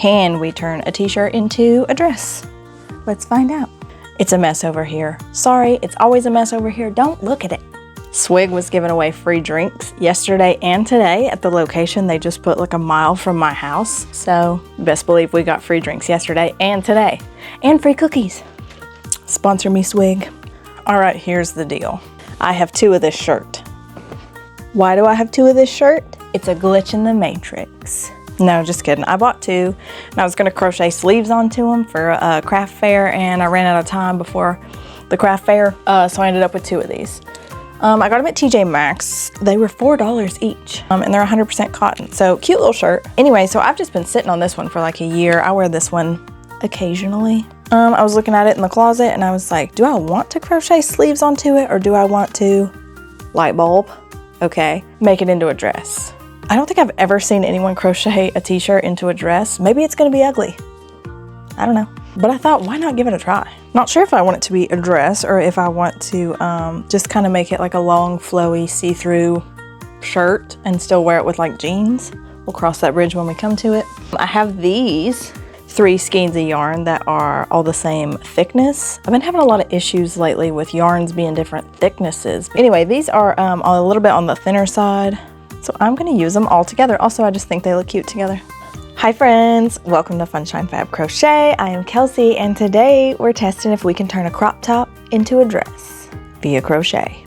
Can we turn a t-shirt into a dress? Let's find out. It's a mess over here. Sorry, it's always a mess over here. Don't look at it. Swig was giving away free drinks yesterday and today at the location they just put like a mile from my house. So best believe we got free drinks yesterday and today. And free cookies. Sponsor me, Swig. All right, here's the deal. I have 2 of this shirt. Why do I have 2 of this shirt? It's a glitch in the matrix. No, just kidding. I bought 2 and I was gonna crochet sleeves onto them for a craft fair, and I ran out of time before the craft fair, so I ended up with 2 of these. I got them at TJ Maxx. They were $4 each, and they're 100% cotton. So cute little shirt. Anyway, so I've just been sitting on this one for like a year. I wear this one occasionally. I was looking at it in the closet and I was like, do I want to crochet sleeves onto it, or do I want to, light bulb, okay, make it into a dress? I don't think I've ever seen anyone crochet a t-shirt into a dress. Maybe it's gonna be ugly. I don't know. But I thought, why not give it a try? Not sure if I want it to be a dress or if I want to just kind of make it like a long, flowy, see-through shirt and still wear it with like jeans. We'll cross that bridge when we come to it. I have these 3 skeins of yarn that are all the same thickness. I've been having a lot of issues lately with yarns being different thicknesses. Anyway, these are a little bit on the thinner side, so I'm gonna use them all together. Also, I just think they look cute together. Hi friends, welcome to Funshine Fab Crochet. I am Kelsey, and today we're testing if we can turn a crop top into a dress via crochet,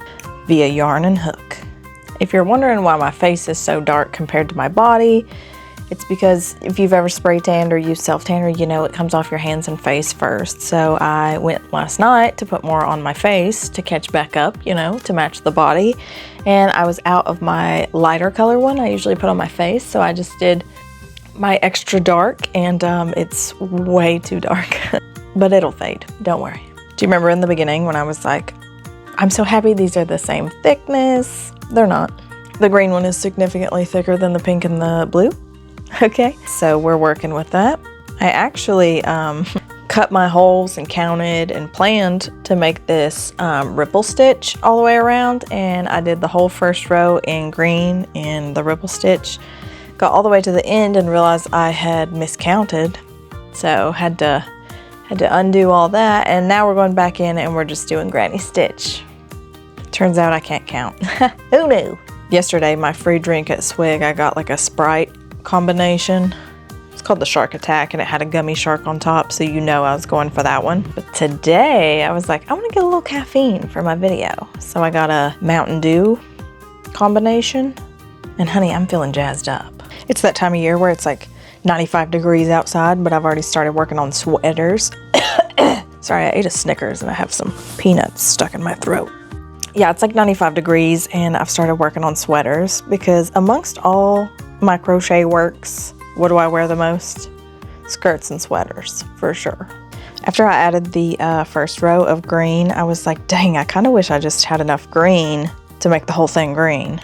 via yarn and hook. If you're wondering why my face is so dark compared to my body, it's because if you've ever spray tanned or used self-tanner, you know it comes off your hands and face first. So I went last night to put more on my face to catch back up, you know, to match the body. And I was out of my lighter color one I usually put on my face, so I just did my extra dark, and it's way too dark. But it'll fade, don't worry. Do you remember in the beginning when I was like, I'm so happy these are the same thickness? They're not. The green one is significantly thicker than the pink and the blue. Okay, so we're working with that. I actually cut my holes and counted and planned to make this ripple stitch all the way around, and I did the whole first row in green in the ripple stitch. Got all the way to the end and realized I had miscounted, so had to undo all that, and now we're going back in and we're just doing granny stitch. Turns out I can't count. Who knew? Yesterday, my free drink at Swig, I got like a Sprite combination. It's called the Shark Attack, and it had a gummy shark on top, so you know I was going for that one. But today I was like, I want to get a little caffeine for my video, so I got a Mountain Dew combination, and honey, I'm feeling jazzed up. It's that time of year where it's like 95 degrees outside, but I've already started working on sweaters. Sorry, I ate a Snickers and I have some peanuts stuck in my throat. Yeah, it's like 95 degrees and I've started working on sweaters because amongst all my crochet works, what do I wear the most? Skirts and sweaters, for sure. After I added the first row of green, I was like, dang, I kind of wish I just had enough green to make the whole thing green.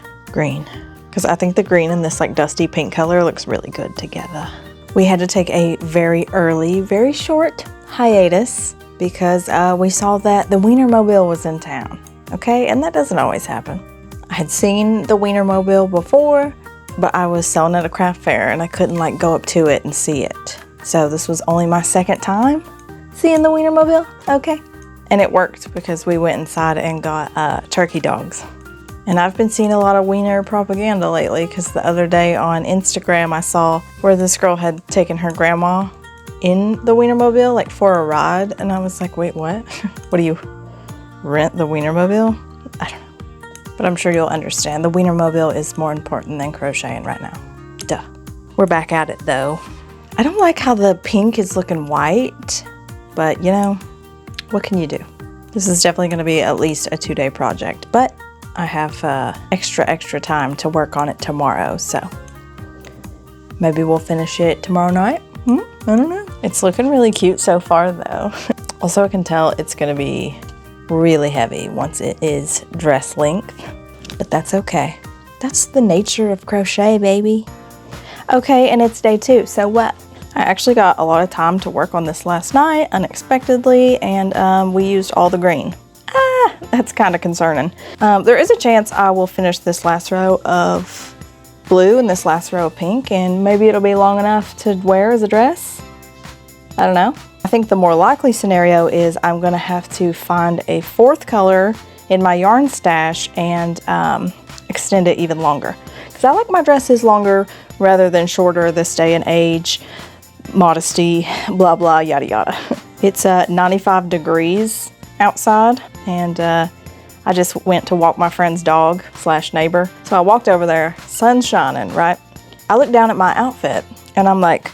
Because I think the green and this like dusty pink color looks really good together. We had to take a very early, very short hiatus because we saw that the Wienermobile was in town, okay? And that doesn't always happen. I had seen the Wienermobile before, but I was selling at a craft fair and I couldn't like go up to it and see it. So this was only my second time seeing the Wienermobile, okay? And it worked because we went inside and got turkey dogs. And I've been seeing a lot of wiener propaganda lately because the other day on Instagram I saw where this girl had taken her grandma in the Wienermobile, like for a ride, and I was like, wait, what? What do you rent the Wienermobile? I don't know. But I'm sure you'll understand. The Wienermobile is more important than crocheting right now. Duh. We're back at it though. I don't like how the pink is looking white, but you know, what can you do? This is definitely going to be at least a 2-day project, but I have extra time to work on it tomorrow, so maybe we'll finish it tomorrow night. I don't know. It's looking really cute so far though. Also, I can tell it's gonna be really heavy once it is dress length, but that's okay. That's the nature of crochet, baby. Okay, and it's day 2, so what? I actually got a lot of time to work on this last night unexpectedly, and we used all the green. That's kind of concerning. There is a chance I will finish this last row of blue and this last row of pink, and maybe it'll be long enough to wear as a dress. I don't know. I think the more likely scenario is I'm gonna have to find a fourth color in my yarn stash and extend it even longer. Because I like my dresses longer rather than shorter this day and age, modesty, blah, blah, yada, yada. It's 95 degrees outside, and I just went to walk my friend's dog / neighbor. So I walked over there, sun's shining, right? I looked down at my outfit and I'm like,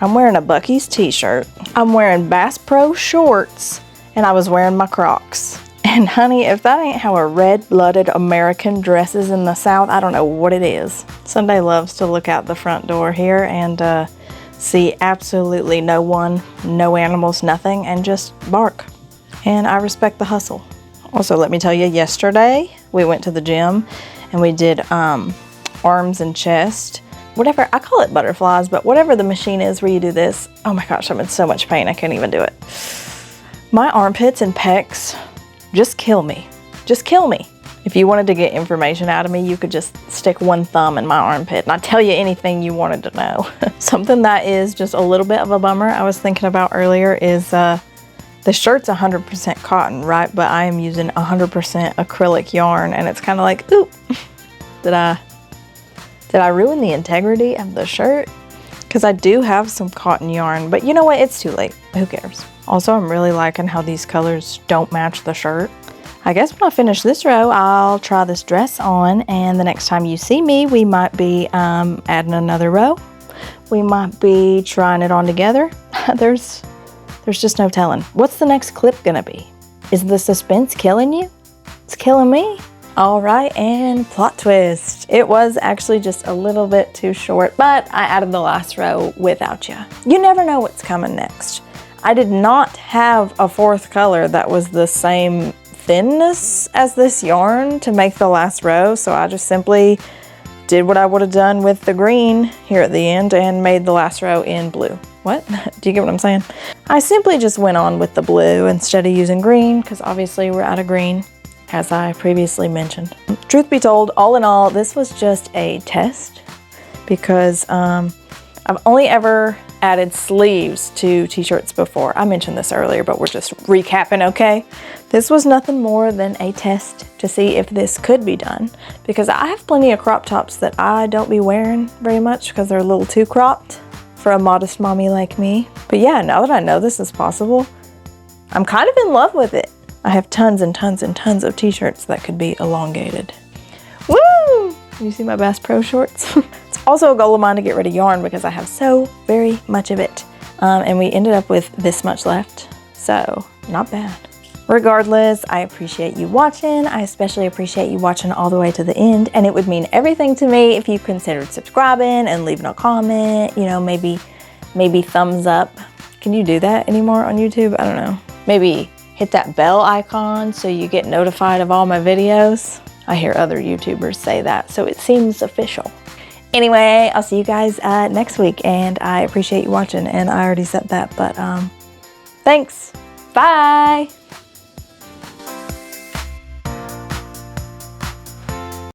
I'm wearing a Buc-ee's t-shirt, I'm wearing Bass Pro shorts, and I was wearing my Crocs. And honey, if that ain't how a red-blooded American dresses in the South, I don't know what it is. Sunday loves to look out the front door here and see absolutely no one, no animals, nothing, and just bark. And I respect the hustle. Also, let me tell you, yesterday we went to the gym and we did arms and chest. Whatever, I call it butterflies, but whatever the machine is where you do this, oh my gosh, I'm in so much pain, I can't even do it. My armpits and pecs just kill me. Just kill me. If you wanted to get information out of me, you could just stick one thumb in my armpit and I'd tell you anything you wanted to know. Something that is just a little bit of a bummer I was thinking about earlier is the shirt's 100% cotton, right? But I am using 100% acrylic yarn, and it's kind of like, ooh, did I ruin the integrity of the shirt? Because I do have some cotton yarn, but you know what? It's too late. Who cares? Also, I'm really liking how these colors don't match the shirt. I guess when I finish this row, I'll try this dress on, and the next time you see me, we might be adding another row. We might be trying it on together. There's just no telling. What's the next clip gonna be? Is the suspense killing you? It's killing me. All right, and plot twist. It was actually just a little bit too short, but I added the last row without you. You never know what's coming next. I did not have a fourth color that was the same thinness as this yarn to make the last row, so I just simply did what I would have done with the green here at the end and made the last row in blue. What? Do you get what I'm saying? I simply just went on with the blue instead of using green, because obviously we're out of green, as I previously mentioned. Truth be told, all in all, this was just a test because I've only ever added sleeves to t-shirts before. I mentioned this earlier, but we're just recapping, okay? This was nothing more than a test to see if this could be done, because I have plenty of crop tops that I don't be wearing very much because they're a little too cropped for a modest mommy like me. But yeah, now that I know this is possible, I'm kind of in love with it. I have tons and tons and tons of t-shirts that could be elongated. Woo! You see my Bass Pro shorts? It's also a goal of mine to get rid of yarn because I have so very much of it. And we ended up with this much left, so not bad. Regardless, I appreciate you watching. I especially appreciate you watching all the way to the end, and it would mean everything to me if you considered subscribing and leaving a comment, you know, maybe thumbs up. Can you do that anymore on YouTube? I don't know. Maybe hit that bell icon so you get notified of all my videos. I hear other YouTubers say that, so it seems official. Anyway, I'll see you guys next week, and I appreciate you watching, and I already said that, but thanks. Bye.